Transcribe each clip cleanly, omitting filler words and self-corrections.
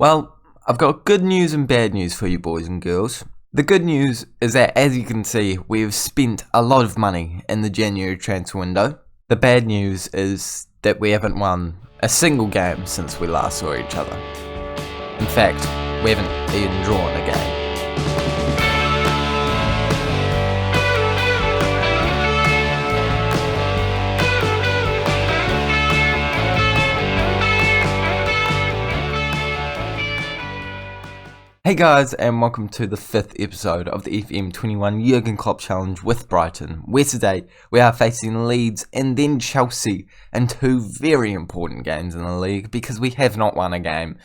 Well, I've got good news and bad news for you boys and girls. The good news is that, as you can see, we've spent a lot of money in the January transfer window. The bad news is that we haven't won a single game since we last saw each other. In fact, we haven't even drawn a game. Hey guys, and welcome to the 5th episode of the FM21 Jürgen Klopp Challenge with Brighton, where today we are facing Leeds and then Chelsea in two very important games in the league because we have not won a game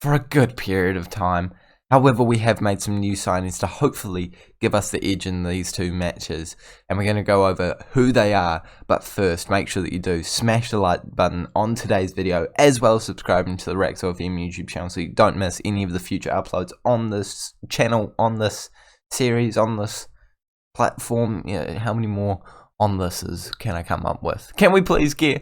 for a good period of time. However, we have made some new signings to hopefully give us the edge in these two matches, and we're going to go over who they are. But first, make sure that you do smash the like button on today's video, as well as subscribing to the Rex FM YouTube channel so you don't miss any of the future uploads on this channel, on this series, on this platform. Yeah, how many more on this can I come up with? Can we please get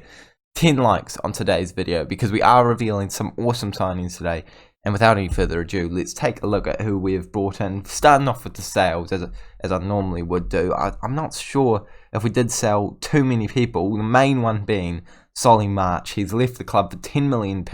10 likes on today's video, because we are revealing some awesome signings today. And without any further ado, let's take a look at who we've brought in, starting off with the sales, as I normally would do. I'm not sure if we did sell too many people, the main one being Solly March. He's left the club for £10 million.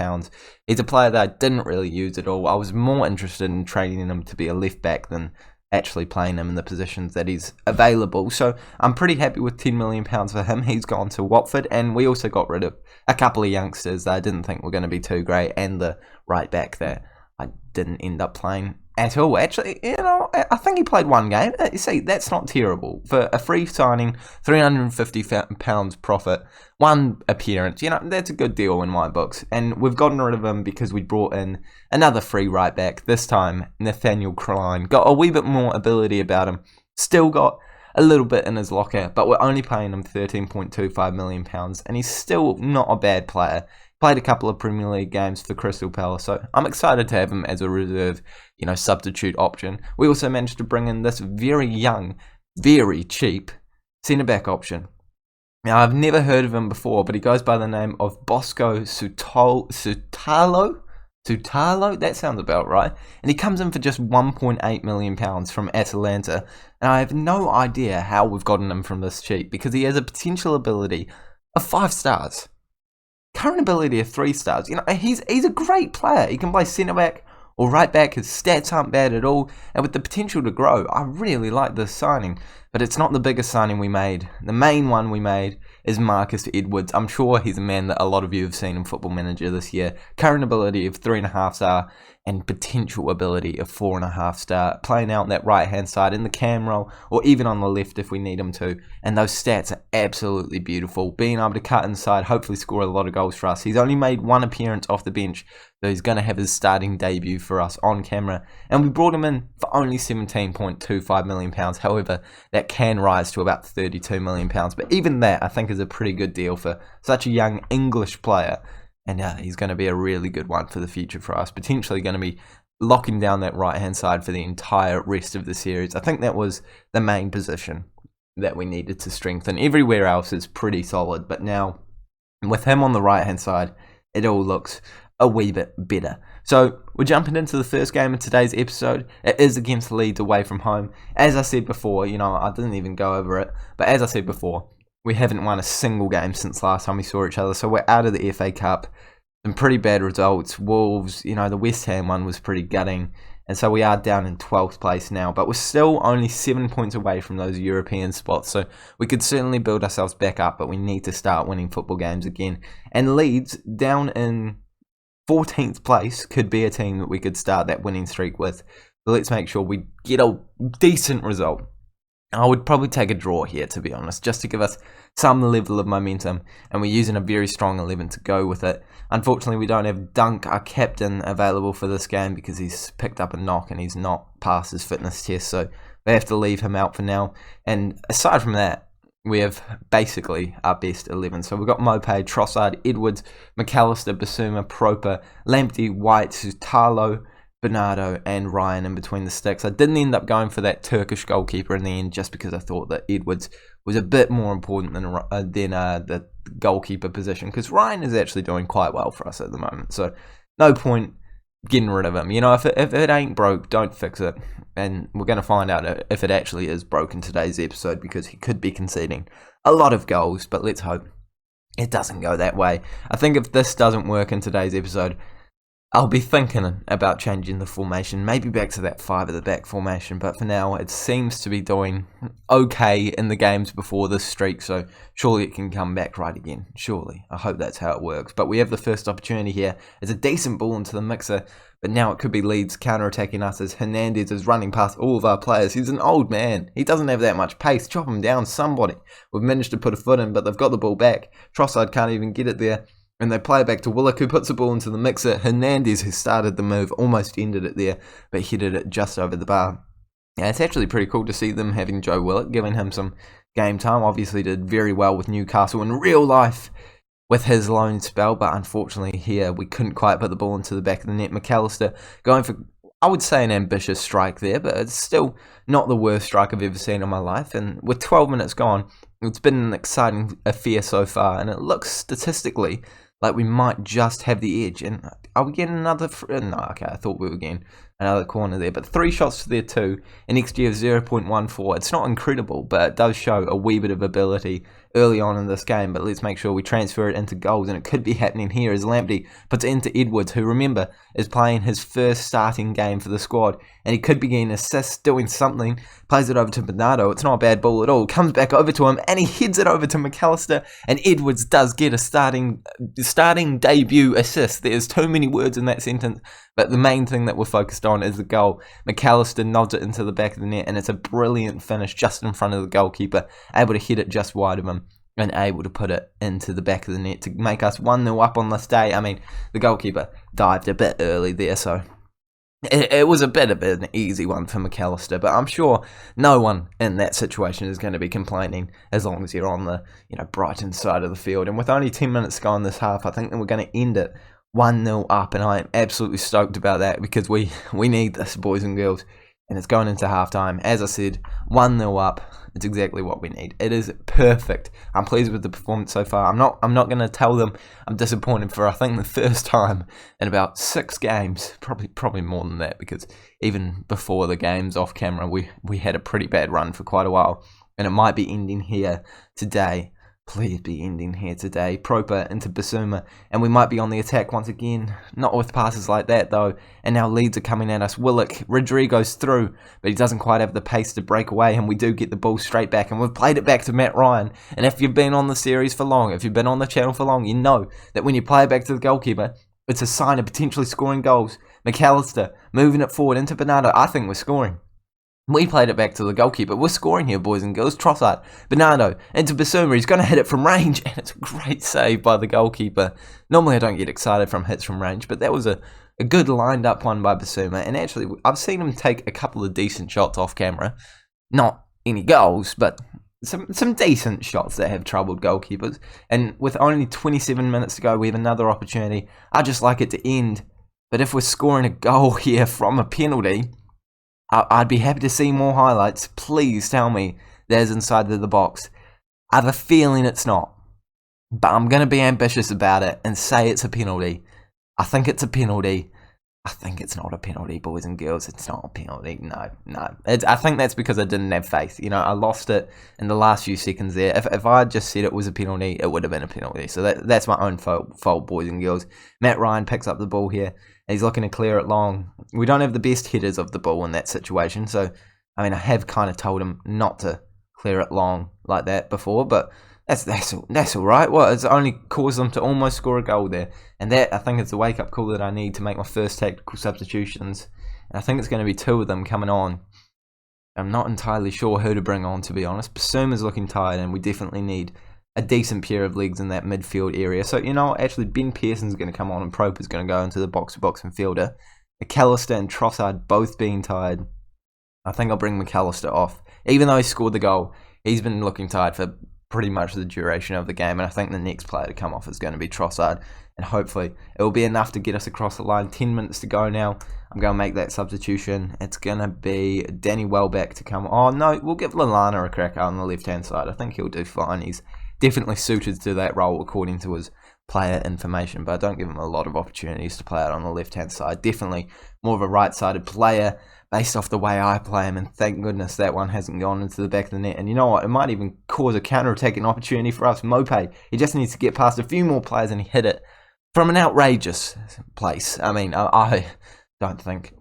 He's a player that I didn't really use at all. I was more interested in training him to be a left back than actually playing him in the positions that he's available. So I'm pretty happy with £10 million for him. He's gone to Watford, and we also got rid of a couple of youngsters that I didn't think were going to be too great, and the right back that I didn't end up playing at all. Actually, I think he played one game. You see, that's not terrible. For a free signing, £350 profit, one appearance, that's a good deal in my books. And we've gotten rid of him because we brought in another free right back, this time Nathaniel Klein. Got a wee bit more ability about him. Still got a little bit in his locker, but we're only paying him £13.25 million, and he's still not a bad player. Played a couple of Premier League games for Crystal Palace, so I'm excited to have him as a reserve, substitute option. We also managed to bring in this very young, very cheap centre-back option. Now, I've never heard of him before, but he goes by the name of Bosco Sutalo? Sutalo? That sounds about right. And he comes in for just £1.8 million from Atalanta. And I have no idea how we've gotten him from this cheap, because he has a potential ability of 5 stars. Current ability of 3 stars. He's a great player. He can play centre-back or right-back. His stats aren't bad at all. And with the potential to grow, I really like this signing. But it's not the biggest signing we made. The main one we made is Marcus Edwards. I'm sure he's a man that a lot of you have seen in Football Manager this year. Current ability of 3.5 star and potential ability of 4.5 star. Playing out that right-hand side in the cam role, or even on the left if we need him to. And those stats are absolutely beautiful. Being able to cut inside, hopefully score a lot of goals for us. He's only made one appearance off the bench, so he's going to have his starting debut for us on camera. And we brought him in for only £17.25 million. However, that can rise to about £32 million. But even that, I think, is a pretty good deal for such a young English player. And he's going to be a really good one for the future for us. Potentially going to be locking down that right-hand side for the entire rest of the series. I think that was the main position that we needed to strengthen. Everywhere else is pretty solid. But now, with him on the right-hand side, it all looks a wee bit better. So we're jumping into the first game of today's episode. It is against Leeds away from home. As I said before, I didn't even go over it, but as I said before, we haven't won a single game since last time we saw each other. So we're out of the FA Cup. Some pretty bad results. Wolves, the West Ham one was pretty gutting. And so we are down in 12th place now, but we're still only 7 points away from those European spots. So we could certainly build ourselves back up, but we need to start winning football games again. And Leeds, down in 14th place, could be a team that we could start that winning streak with. But let's make sure we get a decent result. I would probably take a draw here, to be honest, just to give us some level of momentum, and we're using a very strong 11 to go with it. Unfortunately, we don't have Dunk, our captain, available for this game because he's picked up a knock and he's not passed his fitness test, so we have to leave him out for now. And aside from that, we have basically our best 11. So we've got Maupay, Trossard, Edwards, McAllister, Bissouma, Proper, Lamptey, White, Sutalo, Bernardo and Ryan in between the sticks. I didn't end up going for that Turkish goalkeeper in the end just because I thought that Edwards was a bit more important than the goalkeeper position, because Ryan is actually doing quite well for us at the moment. So no point getting rid of him. You know, if it ain't broke, don't fix it. And we're going to find out if it actually is broke in today's episode, because he could be conceding a lot of goals, but let's hope it doesn't go that way. I think if this doesn't work in today's episode, I'll be thinking about changing the formation, maybe back to that 5 at the back formation, but for now it seems to be doing okay in the games before this streak, so surely it can come back right again, surely. I hope that's how it works. But we have the first opportunity here. It's a decent ball into the mixer, but now it could be Leeds counter-attacking us as Hernandez is running past all of our players. He's an old man. He doesn't have that much pace. Chop him down, somebody. We've managed to put a foot in, but they've got the ball back. Trossard can't even get it there. And they play it back to Willock, who puts the ball into the mixer. Hernandez, who started the move, almost ended it there, but hit it just over the bar. Yeah, it's actually pretty cool to see them having Joe Willock, giving him some game time. Obviously did very well with Newcastle in real life with his loan spell, but unfortunately here we couldn't quite put the ball into the back of the net. McAllister going for, I would say, an ambitious strike there, but it's still not the worst strike I've ever seen in my life. And with 12 minutes gone, it's been an exciting affair so far, and it looks statistically like we might just have the edge. And are we getting another... No, okay, I thought we were getting another corner there. But 3 shots to their 2, an XG of 0.14. It's not incredible, but it does show a wee bit of ability early on in this game. But let's make sure we transfer it into goals. And it could be happening here as Lamptey puts it into Edwards, who, remember, is playing his first starting game for the squad. And he could be getting assists, doing something. Plays it over to Bernardo. It's not a bad ball at all. Comes back over to him, and he heads it over to McAllister. And Edwards does get a starting debut assist. There's too many words in that sentence. But the main thing that we're focused on is the goal. McAllister nods it into the back of the net, and it's a brilliant finish just in front of the goalkeeper. Able to hit it just wide of him, and able to put it into the back of the net to make us 1-0 up on this day. I mean, the goalkeeper dived a bit early there, so it was a bit of an easy one for McAllister, but I'm sure no one in that situation is going to be complaining as long as you're on the Brighton side of the field. And with only 10 minutes to go in this half, I think that we're going to end it 1-0 up, and I am absolutely stoked about that, because we need this, boys and girls. And it's going into halftime. As I said, 1-0 up. It's exactly what we need. It is perfect. I'm pleased with the performance so far. I'm not going to tell them I'm disappointed for, I think, the first time in about 6 games. Probably more than that, because even before the games off camera, we had a pretty bad run for quite a while. And it might be ending here today. Please be ending here today. Proper into Bissouma, and we might be on the attack once again. Not with passes like that though. And now Leeds are coming at us. Willock, Rodrigo's through, but he doesn't quite have the pace to break away, and we do get the ball straight back, and we've played it back to Matt Ryan. And if you've been on the series for long, if you've been on the channel for long, you know that when you play it back to the goalkeeper, it's a sign of potentially scoring goals. McAllister moving it forward into Bernardo. I think we're scoring. We played it back to the goalkeeper. We're scoring here, boys and girls. Trossard, Bernardo, into Bissouma. He's going to hit it from range, and it's a great save by the goalkeeper. Normally I don't get excited from hits from range, but that was a good lined up one by Bissouma. And actually, I've seen him take a couple of decent shots off camera. Not any goals, but some decent shots that have troubled goalkeepers. And with only 27 minutes to go, we have another opportunity. I just like it to end. But if we're scoring a goal here from a penalty, I'd be happy to see more highlights. Please tell me there's inside of the box. I have a feeling it's not, but I'm going to be ambitious about it and say it's a penalty. I think it's a penalty. I think it's not a penalty, boys and girls. It's not a penalty. No. I think that's because I didn't have faith. I lost it in the last few seconds there. If I had just said it was a penalty, it would have been a penalty. So that's my own fault, boys and girls. Matt Ryan picks up the ball here. He's looking to clear it long. We don't have the best hitters of the ball in that situation. So, I mean, I have kind of told him not to clear it long like that before. But that's all right. Well, it's only caused them to almost score a goal there. And that, I think, is the wake-up call that I need to make my first tactical substitutions. And I think it's going to be 2 of them coming on. I'm not entirely sure who to bring on, to be honest. Bissouma's looking tired, and we definitely need a decent pair of legs in that midfield area. So, actually, Ben Pearson's going to come on, and Proper's going to go into the box-to-box midfielder. McAllister and Trossard both being tired. I think I'll bring McAllister off. Even though he scored the goal, he's been looking tired for pretty much the duration of the game, and I think the next player to come off is going to be Trossard, and hopefully it will be enough to get us across the line. 10 minutes to go now. I'm going to make that substitution. It's going to be Danny Welbeck to come. Oh no, we'll give Lallana a crack on the left hand side. I think he'll do fine. He's definitely suited to that role according to his player information, but I don't give him a lot of opportunities to play out on the left-hand side. Definitely more of a right-sided player based off the way I play him, and thank goodness that one hasn't gone into the back of the net. And you know what? It might even cause a counter-attacking opportunity for us. Maupay, he just needs to get past a few more players and he hit it from an outrageous place. I mean, I don't think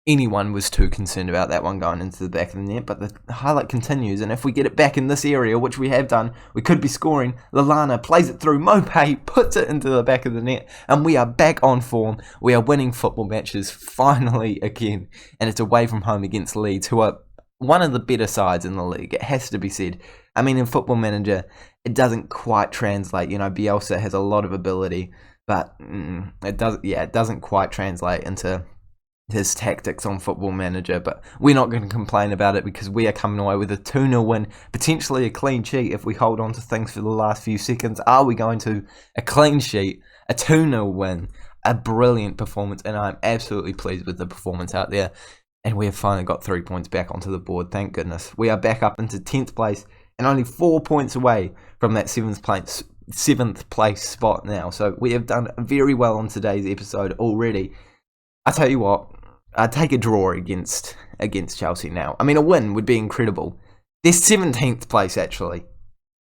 anyone was too concerned about that one going into the back of the net, but the highlight continues, and if we get it back in this area, which we have done, we could be scoring. Lallana plays it through, Maupay puts it into the back of the net, and we are back on form. We are winning football matches finally again, and it's away from home against Leeds, who are one of the better sides in the league, it has to be said. I mean, in Football Manager, it doesn't quite translate. You know, Bielsa has a lot of ability, but it doesn't quite translate into his tactics on Football Manager, but we're not going to complain about it because we are coming away with a 2-0 win, potentially a clean sheet if we hold on to things for the last few seconds. Are we going to? A clean sheet, a 2-0 win, a brilliant performance, and I'm absolutely pleased with the performance out there, and we have finally got 3 points back onto the board, thank goodness. We are back up into 10th place and only 4 points away from that 7th place spot now, so we have done very well on today's episode already. I tell you what, I'd take a draw against Chelsea now. I mean, a win would be incredible. They're 17th place, actually.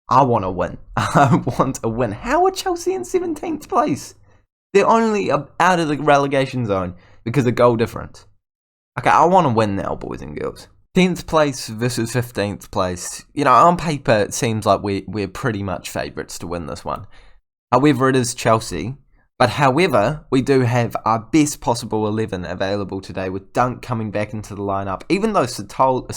I want a win. I want a win. How are Chelsea in 17th place? They're only out of the relegation zone because of goal difference. Okay, I want a win now, boys and girls. 10th place versus 15th place. You know, on paper, it seems like we're pretty much favourites to win this one. However, it is Chelsea. But however, we do have our best possible 11 available today with Dunk coming back into the lineup. Even though Sitalo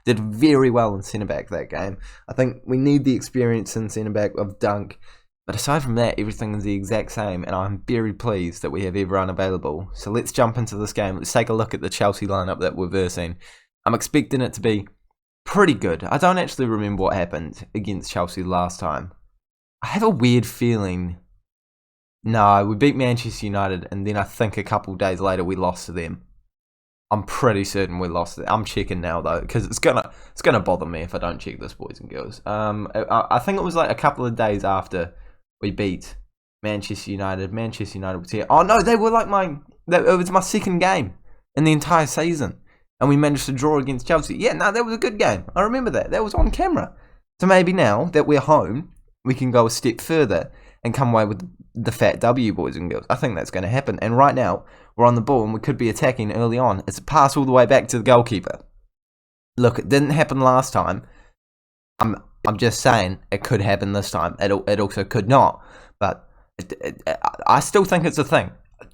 did very well in centre-back that game. I think we need the experience in centre-back of Dunk. But aside from that, everything is the exact same, and I'm very pleased that we have everyone available. So let's jump into this game. Let's take a look at the Chelsea lineup that we're versing. I'm expecting it to be pretty good. I don't actually remember what happened against Chelsea last time. I have a weird feeling. No, we beat Manchester United, and then I think a couple of days later we lost to them. I'm pretty certain we lost it. I'm checking now though, because it's gonna bother me if I don't check this, boys and girls. I think it was like a couple of days after we beat Manchester United. Manchester United was here. Oh no, they were like it was my second game in the entire season, and we managed to draw against Chelsea. Yeah, no, that was a good game. I remember that. That was on camera. So maybe now that we're home, we can go a step further and come away with the fat W, boys and girls. I think that's going to happen. And right now, we're on the ball and we could be attacking early on. It's a pass all the way back to the goalkeeper. Look, it didn't happen last time. I'm just saying it could happen this time. It also could not. But I still think it's a thing.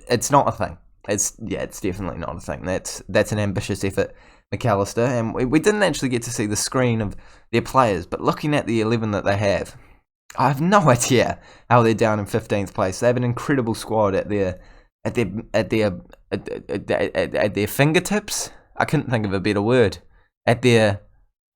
It's not a thing. It's definitely not a thing. That's an ambitious effort, McAllister. And we didn't actually get to see the screen of their players. But looking at the 11 that they have, I have no idea how they're down in 15th place. They have an incredible squad at their fingertips. I couldn't think of a better word. At their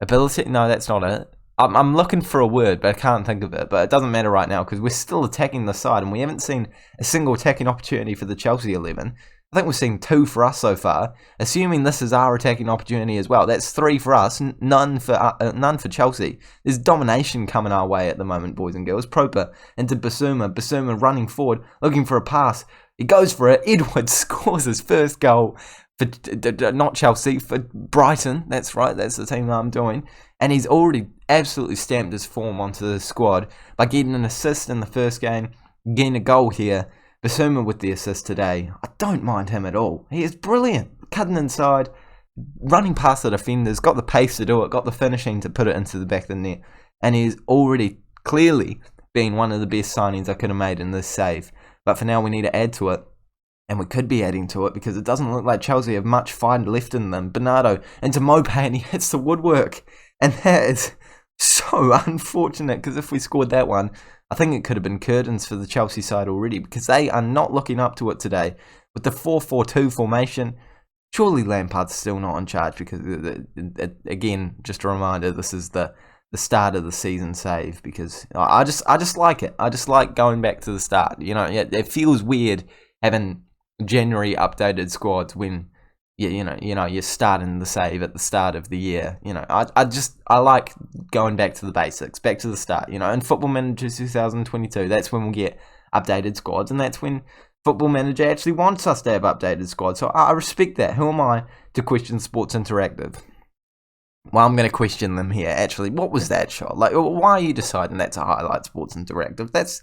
ability. No, that's not it. I'm looking for a word, but I can't think of it. But it doesn't matter right now because we're still attacking the side, and we haven't seen a single attacking opportunity for the Chelsea 11. I think we've seen 2 for us so far. Assuming this is our attacking opportunity as well, that's 3 for us, none for Chelsea. There's domination coming our way at the moment, boys and girls. Proper into Bissouma. Bissouma running forward, looking for a pass. He goes for it. Edwards scores his first goal for not Chelsea, for Brighton. That's right. That's the team that I'm doing. And he's already absolutely stamped his form onto the squad by getting an assist in the first game, getting a goal here. Bissouma with the assist today. I don't mind him at all. He is brilliant. Cutting inside, running past the defenders, got the pace to do it, got the finishing to put it into the back of the net. And he's already clearly been one of the best signings I could have made in this save. But for now, we need to add to it. And we could be adding to it because it doesn't look like Chelsea have much fight left in them. Bernardo into Maupay and he hits the woodwork. And that is so unfortunate because if we scored that one, I think it could have been curtains for the Chelsea side already because they are not looking up to it today. With the 4-4-2 formation, surely Lampard's still not in charge because, again, just a reminder, this is the start of the season save because I just like it. I just like going back to the start. You know, it feels weird having January updated squads when you're starting the save at the start of the year. I like going back to the basics, back to the start. In Football Manager 2022, that's when we'll get updated squads, and that's when Football Manager actually wants us to have updated squads. So I respect that. Who am I to question Sports Interactive? Well, I'm going to question them here. Actually, what was that shot? Like, why are you deciding that's a highlight, Sports Interactive? That's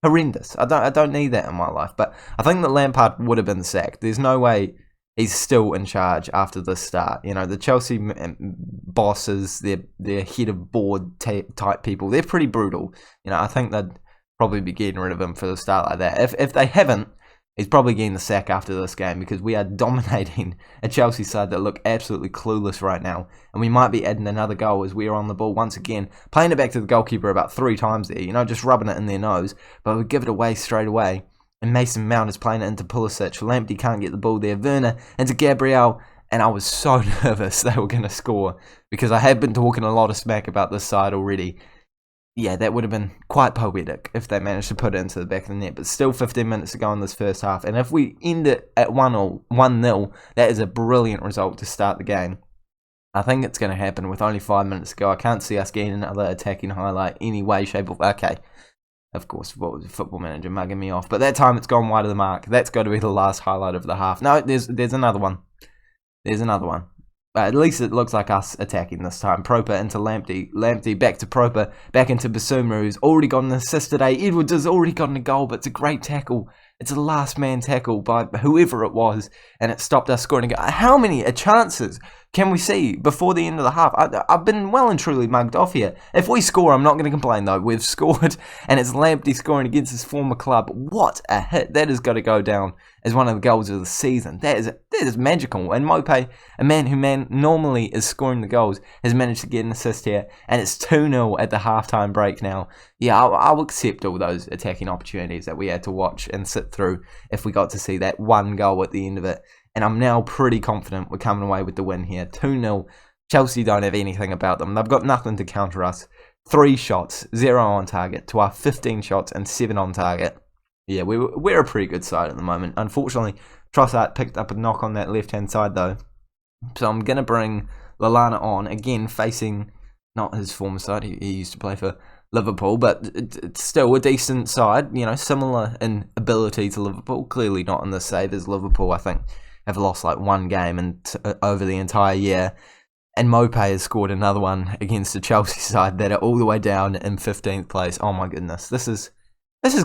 horrendous. I don't need that in my life. But I think that Lampard would have been sacked. There's no way he's still in charge after this start. The Chelsea bosses, they're head of board type people. They're pretty brutal. I think they'd probably be getting rid of him for the start like that. If they haven't, he's probably getting the sack after this game, because we are dominating a Chelsea side that look absolutely clueless right now. And we might be adding another goal as we are on the ball once again, playing it back to the goalkeeper about 3 times there, just rubbing it in their nose. But we give it away straight away. And Mason Mount is playing it into Pulisic. Lamptey can't get the ball there. Werner into Gabriel. And I was so nervous they were going to score, because I had been talking a lot of smack about this side already. Yeah, that would have been quite poetic if they managed to put it into the back of the net. But still 15 minutes to go in this first half. And if we end it at 1-0, that is a brilliant result to start the game. I think it's going to happen with only 5 minutes to go. I can't see us getting another attacking highlight any way, shape, or... Okay, of course, what was Football Manager mugging me off? But that time it's gone wide of the mark. That's got to be the last highlight of the half. No, there's another one. There's another one. But at least it looks like us attacking this time. Proper into Lamptey. Lamptey back to Proper. Back into Bissouma, who's already got an assist today. Edwards has already gotten a goal, but it's a great tackle. It's a last man tackle by whoever it was, and it stopped us scoring a goal. How many chances can we see before the end of the half? I've been well and truly mugged off here. If we score, I'm not going to complain, though. We've scored, and it's Lamptey scoring against his former club. What a hit. That has got to go down as one of the goals of the season. That is magical. And Maupay, a man who normally is scoring the goals, has managed to get an assist here, and it's 2-0 at the halftime break now. Yeah, I'll accept all those attacking opportunities that we had to watch and sit through if we got to see that one goal at the end of it. And I'm now pretty confident we're coming away with the win here. 2-0. Chelsea don't have anything about them. They've got nothing to counter us. 3 shots, 0 on target, to our 15 shots and 7 on target. Yeah, we're a pretty good side at the moment. Unfortunately, Trossard picked up a knock on that left-hand side, though. So I'm going to bring Lallana on, again, facing not his former side. He used to play for Liverpool, but it's still a decent side, similar in ability to Liverpool. Clearly not in the save as Liverpool, I think, have lost like 1 game over the entire year. And Maupay has scored another one against the Chelsea side that are all the way down in 15th place. Oh my goodness, this is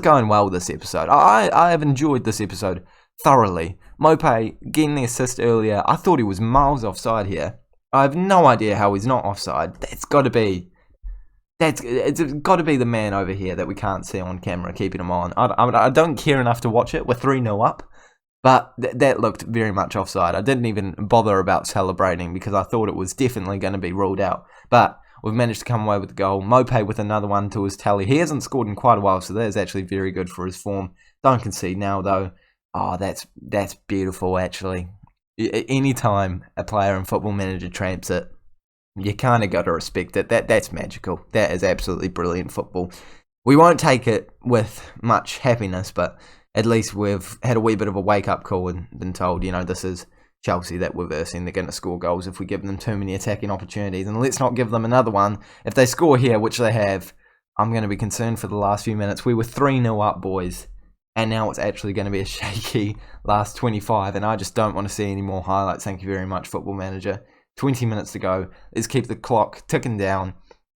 going well this episode. I have enjoyed this episode thoroughly. Maupay getting the assist earlier. I thought he was miles offside here. I have no idea how he's not offside. It's got to be the man over here that we can't see on camera keeping him on. I don't care enough to watch it. We're 3-0 up. But that looked very much offside. I didn't even bother about celebrating because I thought it was definitely going to be ruled out. But we've managed to come away with the goal. Maupay with another one to his tally. He hasn't scored in quite a while, so that is actually very good for his form. Don't concede now, though. Oh, that's beautiful, actually. Anytime a player in Football Manager tramps it, you kind of got to respect it. That's magical. That is absolutely brilliant football. We won't take it with much happiness, but at least we've had a wee bit of a wake-up call and been told, this is Chelsea that we're versing. They're going to score goals if we give them too many attacking opportunities. And let's not give them another one. If they score here, which they have, I'm going to be concerned for the last few minutes. We were 3-0 up, boys. And now it's actually going to be a shaky last 25. And I just don't want to see any more highlights. Thank you very much, Football Manager. 20 minutes to go. Let's keep the clock ticking down.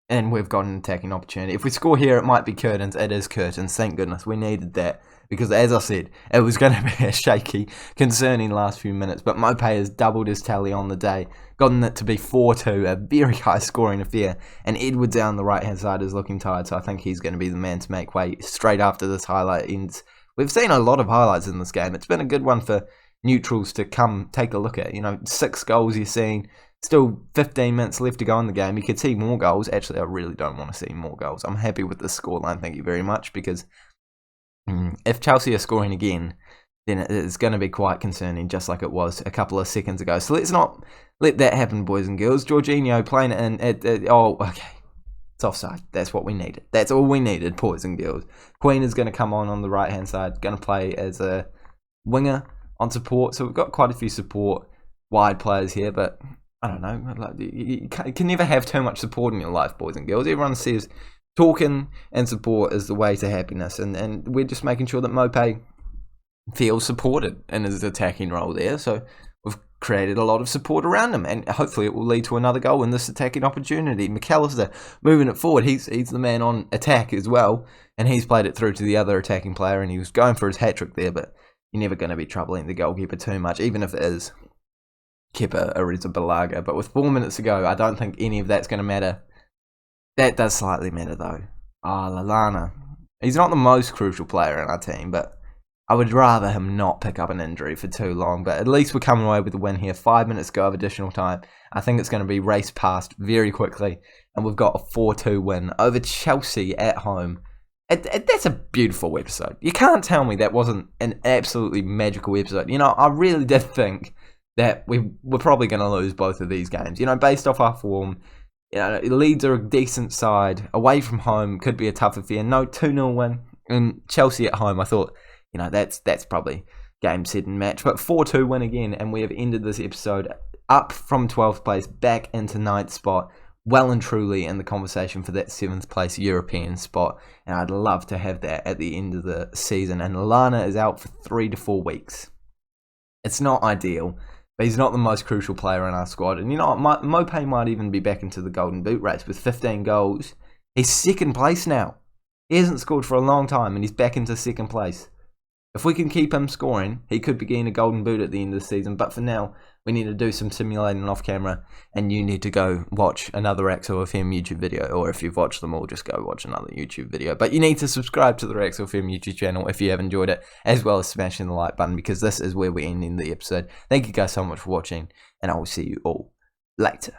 And we've got an attacking opportunity. If we score here, it might be curtains. It is curtains. Thank goodness. We needed that. Because as I said, it was going to be a shaky, concerning last few minutes. But Maupay has doubled his tally on the day. Gotten it to be 4-2. A very high scoring affair. And Edwards down the right hand side is looking tired. So I think he's going to be the man to make way straight after this highlight ends. We've seen a lot of highlights in this game. It's been a good one for neutrals to come take a look at. 6 goals you're seeing. Still 15 minutes left to go in the game. You could see more goals. Actually, I really don't want to see more goals. I'm happy with the scoreline, thank you very much, because if Chelsea are scoring again, then it's going to be quite concerning, just like it was a couple of seconds ago. So let's not let that happen, boys and girls. Jorginho playing it in. Oh, okay. It's offside. That's what we needed. That's all we needed, boys and girls. Queen is going to come on the right-hand side, going to play as a winger on support. So we've got quite a few support wide players here, but I don't know. Like, you can never have too much support in your life, boys and girls. Everyone says talking and support is the way to happiness, and we're just making sure that Maupay feels supported in his attacking role there. So we've created a lot of support around him, and hopefully it will lead to another goal in this attacking opportunity. McAllister moving it forward. He's the man on attack as well, and he's played it through to the other attacking player, and he was going for his hat-trick there, but you're never going to be troubling the goalkeeper too much, even if it is Kepa Arrizabalaga. But with 4 minutes to go, I don't think any of that's going to matter. That does slightly matter, though. Lallana. He's not the most crucial player in our team, but I would rather him not pick up an injury for too long. But at least we're coming away with the win here. 5 minutes to go of additional time. I think it's going to be raced past very quickly, and we've got a 4-2 win over Chelsea at home. That's a beautiful episode. You can't tell me that wasn't an absolutely magical episode. You know, I really did think that we were probably going to lose both of these games. You know, based off our form, you know, Leeds are a decent side. Away from home could be a tough affair. No 2-0 win. And Chelsea at home, I thought, you know, that's probably game, set and match. But 4-2 win again, and we have ended this episode up from 12th place back into 9th spot. Well and truly in the conversation for that 7th place European spot. And I'd love to have that at the end of the season. And Lallana is out for 3 to 4 weeks. It's not ideal, but he's not the most crucial player in our squad. And you know what, Maupay might even be back into the Golden Boot race with 15 goals. He's 2nd place now. He hasn't scored for a long time, and he's back into 2nd place. If we can keep him scoring, he could be getting a Golden Boot at the end of the season. But for now, we need to do some simulating off camera, and you need to go watch another Axel FM YouTube video, or if you've watched them all, just go watch another YouTube video. But you need to subscribe to the Axel FM YouTube channel if you have enjoyed it, as well as smashing the like button, because this is where we're ending the episode. Thank you guys so much for watching, and I will see you all later.